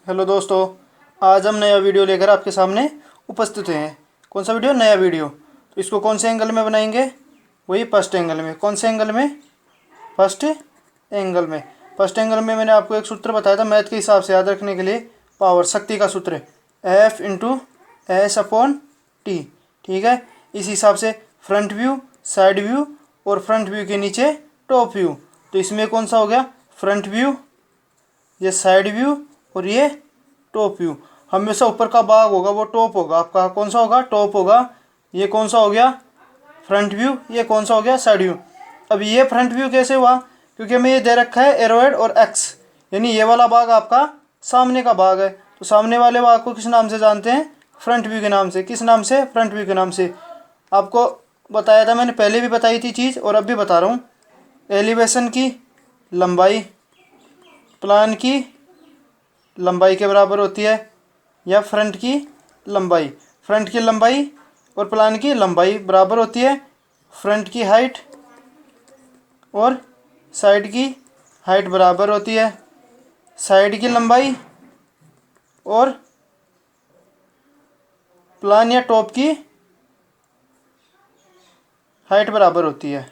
Hello दोस्तों। आज हम नया वीडियो लेकर आपके सामने उपस्थित हुए हैं। कौन सा वीडियो? नया वीडियो। तो इसको कौन से एंगल में बनाएंगे? वही फर्स्ट एंगल में। कौन से एंगल में? फर्स्ट एंगल में। फर्स्ट एंगल में मैंने आपको एक सूत्र बताया था मैथ के हिसाब से याद रखने के लिए। पावर, शक्ति का सूत्र, F into S upon T. ठीक है। इस हिसाब से फ्रंट व्यू, साइड व्यू और फ्रंट व्यू के नीचे टॉप व्यू। तो इसमें कौन सा हो गया? फ्रंट व्यू, ये साइड व्यू और ये टॉप व्यू। हमेशा ऊपर का भाग होगा वो टॉप होगा आपका। कौन सा होगा? टॉप होगा। ये कौन सा हो गया? Front view. ये कौन सा हो गया? Side view. अब ये फ्रंट व्यू कैसे हुआ? क्योंकि हमें ये दे रखा है एरोहेड और एक्स, यानी ये वाला भाग आपका सामने का भाग है। तो सामने वाले भाग को किस नाम से जानते हैं? फ्रंट व्यू के नाम से। किस नाम से? फ्रंट व्यू के नाम से। आपको बताया था मैंने, पहले भी बताई थी चीज़ और अब भी बता रहा हूँ। एलिवेशन की लंबाई प्लान की लंबाई के बराबर होती है, या फ्रंट की लंबाई। फ्रंट की लंबाई और प्लान की लंबाई बराबर होती है फ्रंट की हाइट और साइड की हाइट बराबर होती है साइड की लंबाई और प्लान या टॉप की हाइट बराबर होती है।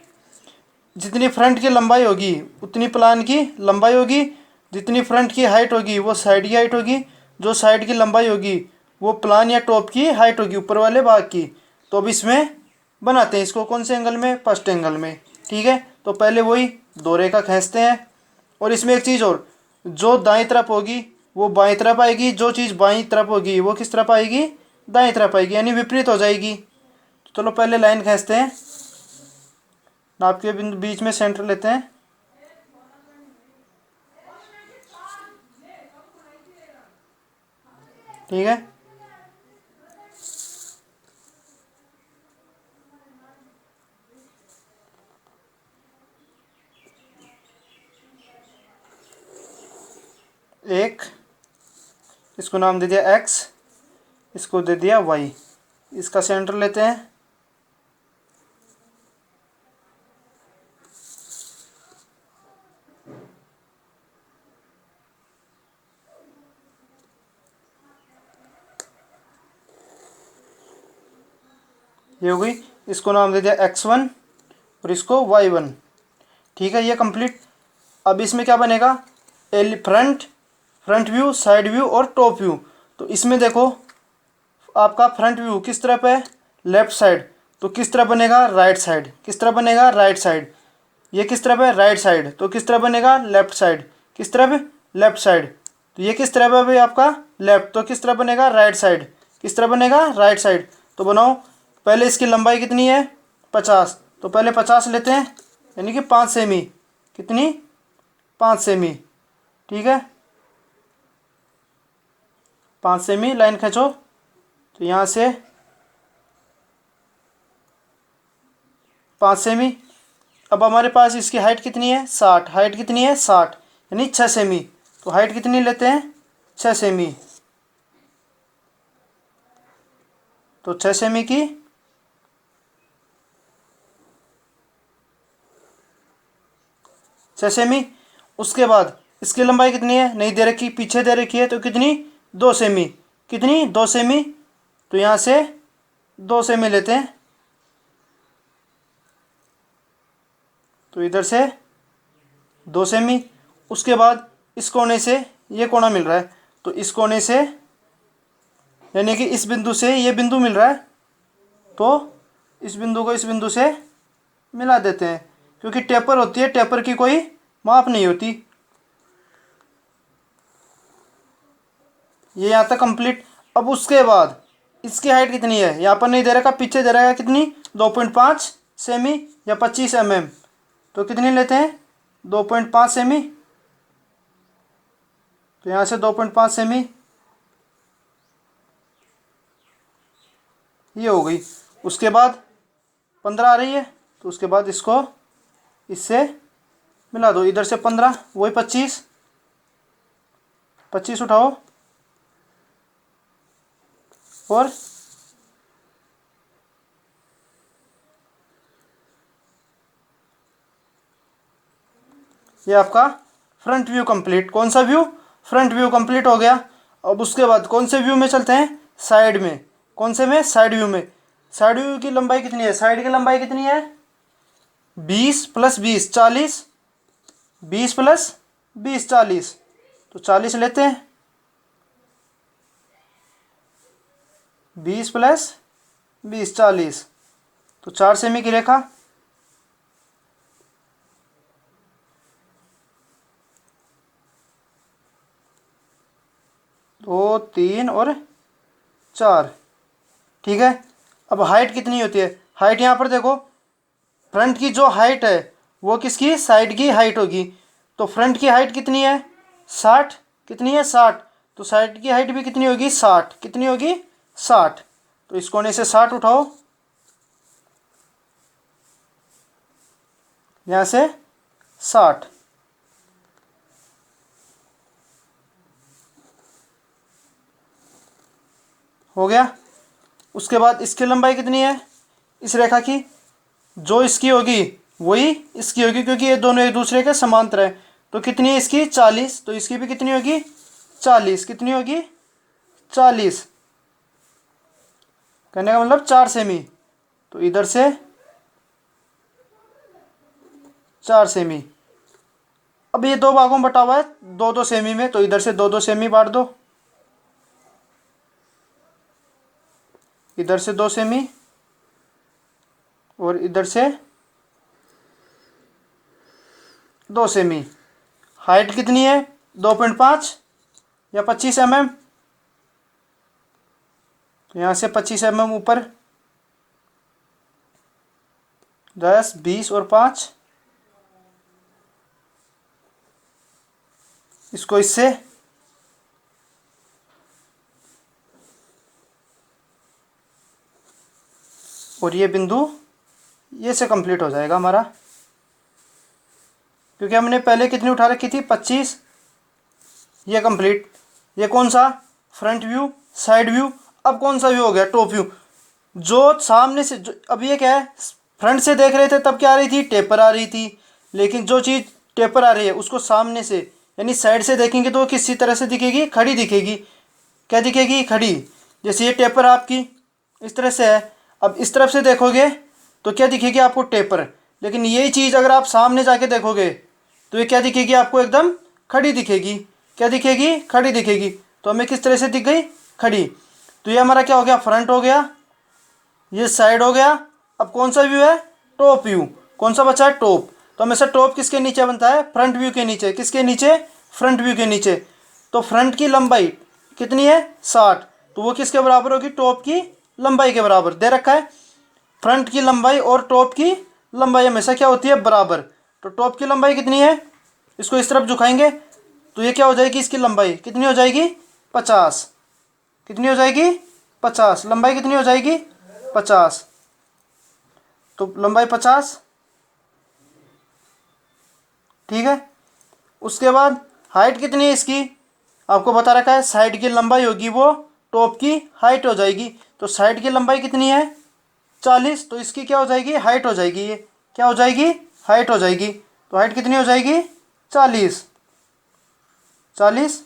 जितनी फ्रंट की लंबाई होगी उतनी प्लान की लंबाई होगी। जितनी फ्रंट की हाइट होगी वो साइड की हाइट होगी। जो साइड की लंबाई होगी वो प्लान या टॉप की हाइट होगी, ऊपर वाले भाग की। तो अब इसमें बनाते हैं इसको कौन से एंगल में? फर्स्ट एंगल में। ठीक है। तो पहले वही दो रेखा खींचते हैं। और इसमें एक चीज़ और, जो दाईं तरफ होगी वो बाईं तरफ आएगी, जो चीज़ बाईं तरफ होगी वो किस तरफ आएगी? दाईं तरफ आएगी, यानी विपरीत हो जाएगी। तो चलो पहले लाइन खींचते हैं। नाप के बिंदु बीच में सेंटर लेते हैं। ठीक है। एक, इसको नाम दे दिया एक्स, इसको दे दिया वाई। इसका सेंटर लेते हैं। ये हो गई। इसको नाम दे दिया x1 और इसको y1। ठीक है, ये कंप्लीट। अब इसमें क्या बनेगा? L front front view, side view और टॉप व्यू। तो इसमें देखो आपका फ्रंट व्यू किस तरफ है? Left side. तो किस तरफ बनेगा? Right side. किस तरफ बनेगा? Right side. ये किस तरफ है? Right side. तो किस तरफ बनेगा? Left side. किस तरफ? Left side. तो ये किस तरफ है भाई आपका? लेफ्ट। तो किस तरफ बनेगा? Right side. किस तरफ बनेगा? Right side. तो बनाओ। पहले इसकी लंबाई कितनी है? 50। तो पहले 50 लेते हैं, यानी कि 5 सेमी। कितनी? 5 सेमी। ठीक है, 5 सेमी लाइन खींचो। तो यहाँ से 5 सेमी। अब हमारे पास इसकी हाइट कितनी है? 60। हाइट कितनी है? 60, यानी 6 सेमी। तो हाइट कितनी लेते हैं? 6 सेमी। तो 6 सेमी की 6 सेमी। उसके बाद इसकी लंबाई कितनी है? नहीं दे रखी, पीछे दे रखी है। तो कितनी? 2 सेमी। कितनी? 2 सेमी। तो यहाँ से 2 सेमी लेते हैं। तो इधर से 2 सेमी। उसके बाद इस कोने से ये कोना मिल रहा है, तो इस कोने से यानी कि इस बिंदु से ये बिंदु मिल रहा है, तो इस बिंदु को इस बिंदु से मिला देते हैं। क्योंकि टेपर होती है, टेपर की कोई माप नहीं होती। ये यहाँ तक कंप्लीट। अब उसके बाद इसकी हाइट कितनी है? यहाँ पर नहीं दे रखा, पीछे दे रखा है। कितनी? 2.5 सेमी या 25 mm। तो कितनी लेते हैं? 2.5 सेमी। तो यहाँ से 2.5 सेमी ये हो गई। उसके बाद 15 आ रही है, तो उसके बाद इसको इससे मिला दो। इधर से 15, वही 25। 25 उठाओ और ये आपका फ्रंट व्यू कंप्लीट। कौन सा व्यू? फ्रंट व्यू कंप्लीट हो गया। अब उसके बाद कौन से व्यू में चलते हैं, साइड में। कौन से में, साइड व्यू में। साइड व्यू की लंबाई कितनी है, साइड की लंबाई कितनी है, 20 + 20 40, 20 + 20 40, तो 40 लेते हैं। 20 + 20 40, तो 4 सेमी की रेखा। 2 3 और 4, ठीक है। अब हाइट कितनी होती है, हाइट यहाँ पर देखो, फ्रंट की जो हाइट है वो किसकी, साइड की हाइट होगी। तो फ्रंट की हाइट कितनी है, 60, कितनी है 60, तो साइड की हाइट भी कितनी होगी, 60, कितनी होगी 60। तो इस कोने से 60 उठाओ, यहाँ से 60, हो गया। उसके बाद इसकी लंबाई कितनी है, इस रेखा की, जो इसकी होगी वही इसकी होगी, क्योंकि ये दोनों एक दूसरे के समांतर है। तो कितनी है इसकी, 40, तो इसकी भी कितनी होगी 40, कितनी होगी 40, कहने का मतलब 4 सेमी। तो इधर से 4 सेमी। अब ये दो भागों में बटा हुआ है 2-2 सेमी में, तो इधर से 2-2 सेमी बांट दो, इधर से 2 सेमी और इधर से 2 सेमी। हाइट कितनी है, 2.5 या 25 mm, यहाँ से 25 mm ऊपर, 10 20 और 5, इसको इससे, और ये बिंदु ये से कंप्लीट हो जाएगा हमारा, क्योंकि हमने पहले कितनी उठा रखी थी 25, ये कंप्लीट। ये कौन सा, फ्रंट व्यू, साइड व्यू। अब कौन सा व्यू हो गया, टॉप व्यू। जो सामने से अब ये क्या है, फ्रंट से देख रहे थे तब क्या आ रही थी, टेपर आ रही थी, लेकिन जो चीज़ टेपर आ रही है उसको सामने से यानी साइड से देखेंगे तो किसी तरह से दिखेगी, खड़ी दिखेगी। क्या दिखेगी, खड़ी। जैसे ये टेपर आपकी इस तरह से है, अब इस तरफ से देखोगे तो क्या दिखेगी आपको, टेपर। लेकिन यही चीज़ अगर आप सामने जाके देखोगे तो ये क्या दिखेगी आपको, एकदम खड़ी दिखेगी। क्या दिखेगी, खड़ी दिखेगी। तो हमें किस तरह से दिख गई, खड़ी। तो ये हमारा क्या हो गया, फ्रंट हो गया, ये साइड हो गया। अब कौन सा व्यू है, टॉप व्यू। कौन सा बचा है, टॉप। तो हमेशा टॉप किसके नीचे बनता है, फ्रंट व्यू के नीचे। किसके नीचे, फ्रंट व्यू के नीचे। तो फ्रंट की लंबाई कितनी है, 60, तो वो किसके बराबर होगी, टॉप की लंबाई के बराबर दे रखा है। फ्रंट की लंबाई और टॉप की लंबाई हमेशा क्या होती है, बराबर। तो टॉप की लंबाई कितनी है, इसको इस तरफ झुकाएंगे तो ये क्या हो जाएगी, इसकी लंबाई कितनी हो जाएगी, 50। कितनी हो जाएगी, 50, लंबाई कितनी हो जाएगी, 50। तो लंबाई 50, ठीक है। उसके बाद हाइट कितनी है इसकी, आपको बता रखा है, साइड की लंबाई होगी वो टॉप की हाइट हो जाएगी। तो साइड की लंबाई कितनी है, 40, तो इसकी क्या हो जाएगी, हाइट हो जाएगी। ये क्या हो जाएगी, हाइट हो जाएगी। तो हाइट कितनी हो जाएगी, 40, 40।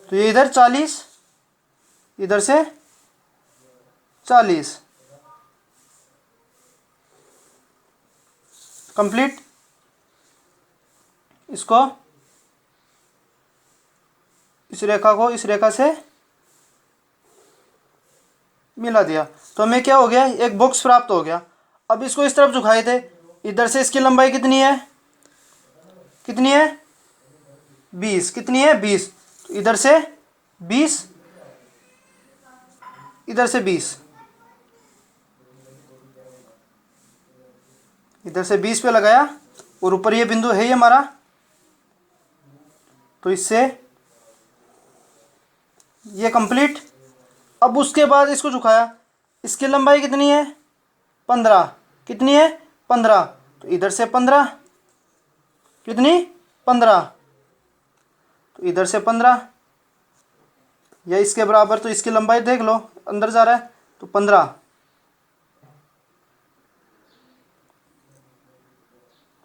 तो ये इधर 40, इधर से 40, कंप्लीट। इसको इस रेखा को इस रेखा से मिला दिया, तो हमें क्या हो गया, एक बॉक्स प्राप्त हो गया। अब इसको इस तरफ झुकाए थे, इधर से इसकी लंबाई कितनी है, कितनी है 20, कितनी है 20, तो इधर से 20, इधर से 20, इधर से 20 पे लगाया, और ऊपर ये बिंदु है ये हमारा, तो इससे ये कंप्लीट। अब उसके बाद इसको झुकाया, इसकी लंबाई कितनी है, 15, कितनी है 15, तो इधर से 15, कितनी 15, तो इधर से 15, या इसके बराबर। तो इसकी लंबाई देख लो, अंदर जा रहा है, तो 15,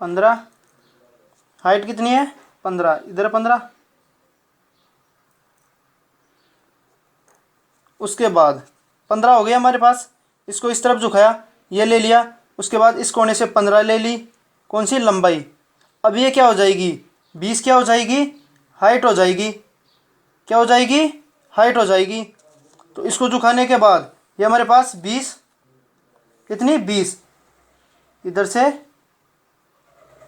15, हाइट कितनी है 15, इधर 15। उसके बाद 15 हो गया हमारे पास, इसको इस तरफ झुकाया, ये ले लिया। उसके बाद इस कोने से 15 ले ली, कौन सी लंबाई। अब ये क्या हो जाएगी 20, क्या हो जाएगी हाइट हो जाएगी, क्या हो जाएगी हाइट हो जाएगी। तो इसको झुकाने के बाद ये हमारे पास 20, कितनी 20, इधर से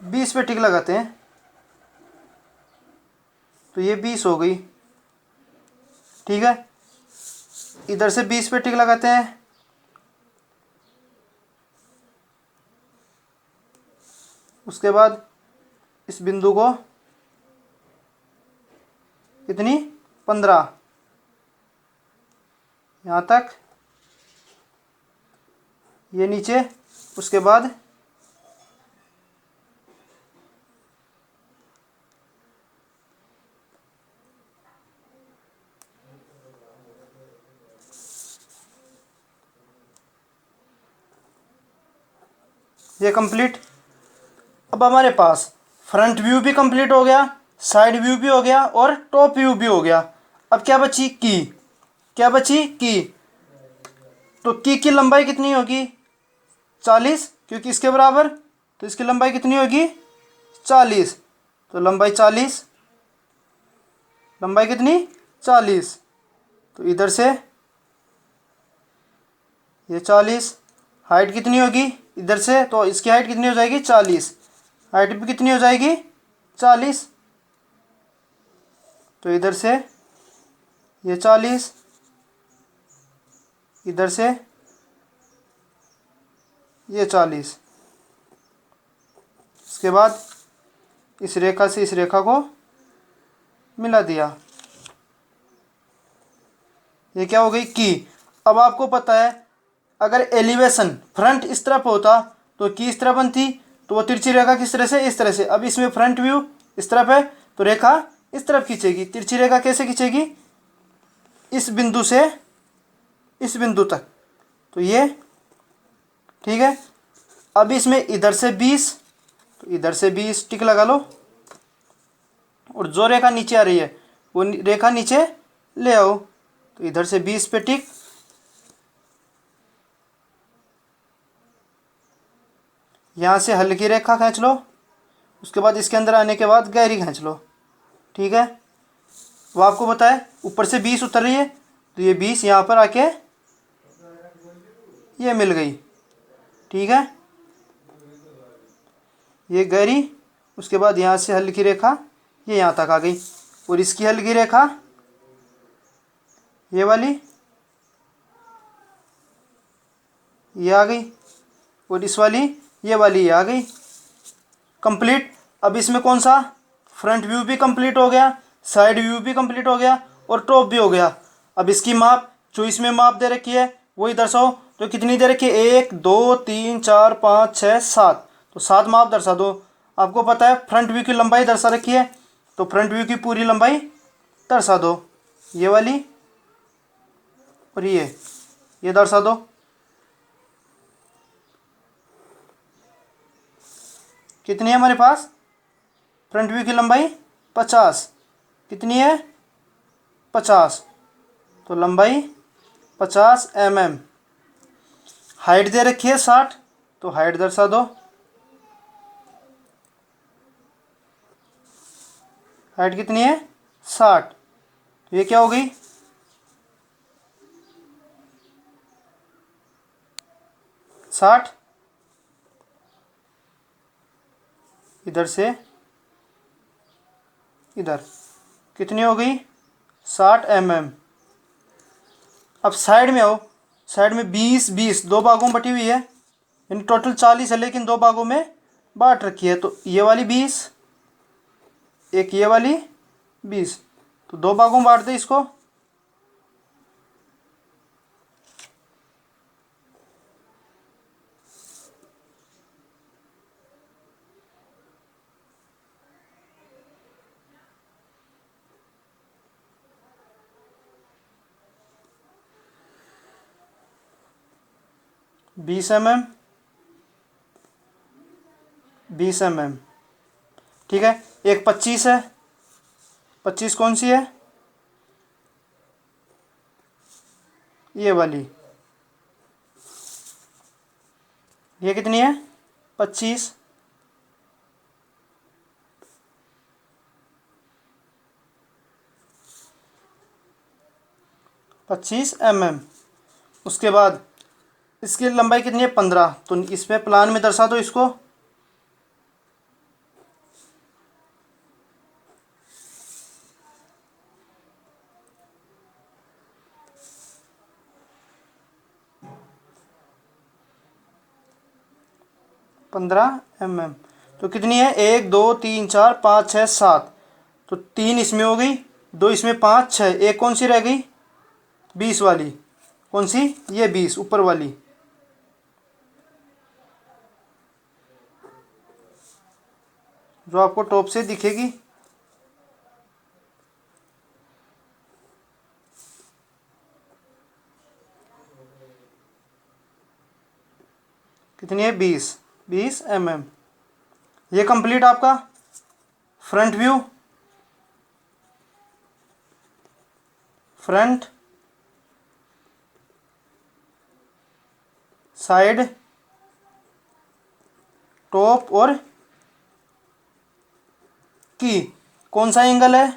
20 पे टिक लगाते हैं, तो ये 20 हो गई। ठीक है, इधर से 20 पे टिक लगाते हैं, उसके बाद इस बिंदु को कितनी 15 यहाँ तक, ये नीचे। उसके बाद ये कंप्लीट। अब हमारे पास फ्रंट व्यू भी कंप्लीट हो गया, साइड व्यू भी हो गया और टॉप व्यू भी हो गया। अब क्या बची की, क्या बची की। तो की लंबाई कितनी होगी 40, क्योंकि इसके बराबर, तो इसकी लंबाई कितनी होगी 40। तो लंबाई 40, लंबाई कितनी 40। तो इधर से ये 40, हाइट कितनी होगी इधर से, तो इसकी हाइट कितनी हो जाएगी 40, हाइट भी कितनी हो जाएगी 40। तो इधर से ये 40, इधर से ये 40। इसके बाद इस रेखा से इस रेखा को मिला दिया, ये क्या हो गई की। अब आपको पता है अगर एलिवेशन फ्रंट इस तरफ होता तो की इस तरह बनती, तो वो तिरछी रेखा किस तरह से, इस तरह से। अब इसमें फ्रंट व्यू इस तरफ है तो रेखा इस तरफ खींचेगी, तिरछी रेखा कैसे खींचेगी, इस बिंदु से इस बिंदु तक, तो ये ठीक है। अब इसमें इधर से 20, तो इधर से 20 टिक लगा लो, और जो रेखा नीचे आ रही है वो रेखा नीचे ले आओ, तो इधर से 20 पे टिक। यहाँ से हल्की रेखा खींच लो, उसके बाद इसके अंदर आने के बाद गहरी खींच लो। ठीक है, वो आपको पता है ऊपर से 20 उतर रही है, तो ये 20 यहाँ पर आके ये मिल गई। ठीक है, ये गहरी, उसके बाद यहाँ से हल्की रेखा ये यहाँ तक आ गई, और इसकी हल्की रेखा ये वाली ये आ गई, और इस वाली ये वाली ये आ गई। कंप्लीट। अब इसमें कौन सा फ्रंट व्यू भी कंप्लीट हो गया, साइड व्यू भी कंप्लीट हो गया और टॉप भी हो गया। अब इसकी माप जो इसमें माप दे रखी है वही दर्शाओ। तो कितनी दे रखी है 1 2 3 4 5 6 7, तो 7 माप दर्शा दो। आपको पता है फ्रंट व्यू की लंबाई दर्शा रखी है, तो फ्रंट व्यू की पूरी लंबाई दर्शा दो, ये वाली और ये दर्शा दो। कितनी है हमारे पास फ्रंट व्यू की लंबाई 50, कितनी है 50, तो लंबाई 50 mm। हाइट दे रखी है 60, तो हाइट दर्शा दो, हाइट कितनी है 60, तो ये क्या हो गई 60, इधर से इधर कितनी हो गई 60 mm। अब साइड में आओ, साइड में 20 20 दो भागों में बटी हुई है, यानी टोटल 40 है लेकिन दो भागों में बांट रखी है। तो ये वाली 20, एक ये वाली 20, तो दो भागों में बांट दे इसको। बीस mm 20 mm, ठीक है। एक 25 है, 25 कौन सी है, ये वाली, ये कितनी है 25, 25 mm। उसके बाद इसकी लंबाई कितनी है 15, तो इसमें प्लान में दर्शा दो इसको। पंद्रह mm, तो कितनी है 1 2 3 4 5 6 7, तो 3 इसमें हो गई, 2 इसमें, 5 6, एक कौन सी रह गई 20 वाली, कौन सी, ये 20 ऊपर वाली। जो आपको टॉप से दिखेगी, कितनी है 20 mm। ये कंप्लीट आपका front view, front, side, top और की, कौन सा एंगल है,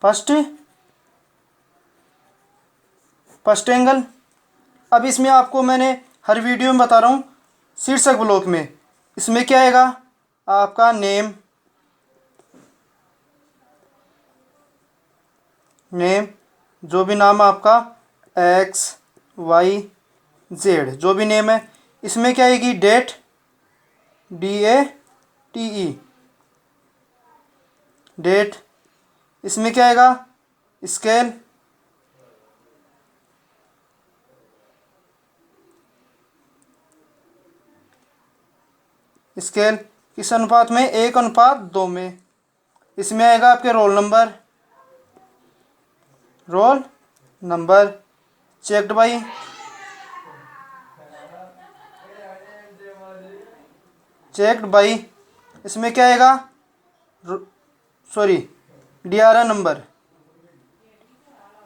फर्स्ट, फर्स्ट एंगल। अब इसमें आपको मैंने हर वीडियो में बता रहा हूँ, शीर्षक ब्लॉक में इसमें क्या आएगा, आपका नेम, नेम, जो भी नाम आपका XYZ, जो भी नेम है। इसमें क्या आएगी डेट, DATE, डेट। इसमें क्या आएगा स्केल, स्केल किस अनुपात में, 1:2 में। इसमें आएगा आपके roll number, roll number, checked by, checked by. इसमें क्या आएगा, sorry, DRN number,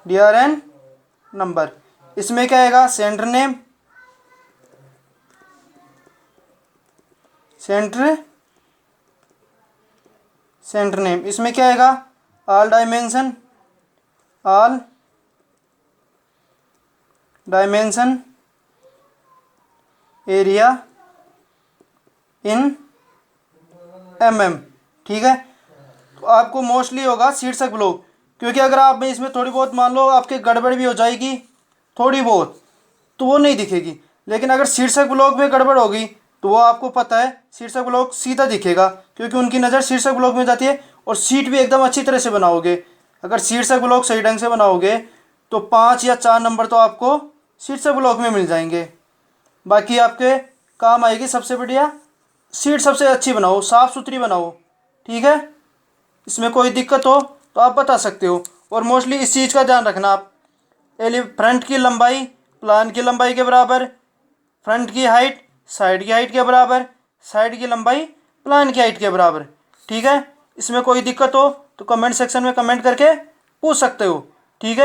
DRN number. इसमें क्या आएगा centre name, centre, centre name. इसमें क्या आएगा all dimension, all dimension, area in mm, ठीक है। तो आपको मोस्टली होगा शीर्षक ब्लॉक, क्योंकि अगर आप में इसमें थोड़ी बहुत मान लो आपके गड़बड़ भी हो जाएगी थोड़ी बहुत, तो वो नहीं दिखेगी। लेकिन अगर शीर्षक ब्लॉक में गड़बड़ होगी तो वो आपको पता है शीर्षक ब्लॉक सीधा दिखेगा, क्योंकि उनकी नज़र शीर्षक ब्लॉक में जाती है। और सीट भी एकदम अच्छी तरह से बनाओगे, अगर शीर्षक ब्लॉक सही ढंग से बनाओगे तो 5 या 4 नंबर तो आपको शीर्षक ब्लॉक में मिल जाएंगे। बाकी आपके काम आएगी सबसे बढ़िया सीट, सबसे अच्छी बनाओ, साफ़ सुथरी बनाओ, ठीक है। इसमें कोई दिक्कत हो तो आप बता सकते हो। और मोस्टली इस चीज़ का ध्यान रखना आप, फ्रंट की लंबाई प्लान की लंबाई के बराबर, फ्रंट की हाइट साइड की हाइट के बराबर, साइड की लंबाई प्लान की हाइट के बराबर, ठीक है। इसमें कोई दिक्कत हो तो कमेंट सेक्शन में कमेंट करके पूछ सकते हो, ठीक है।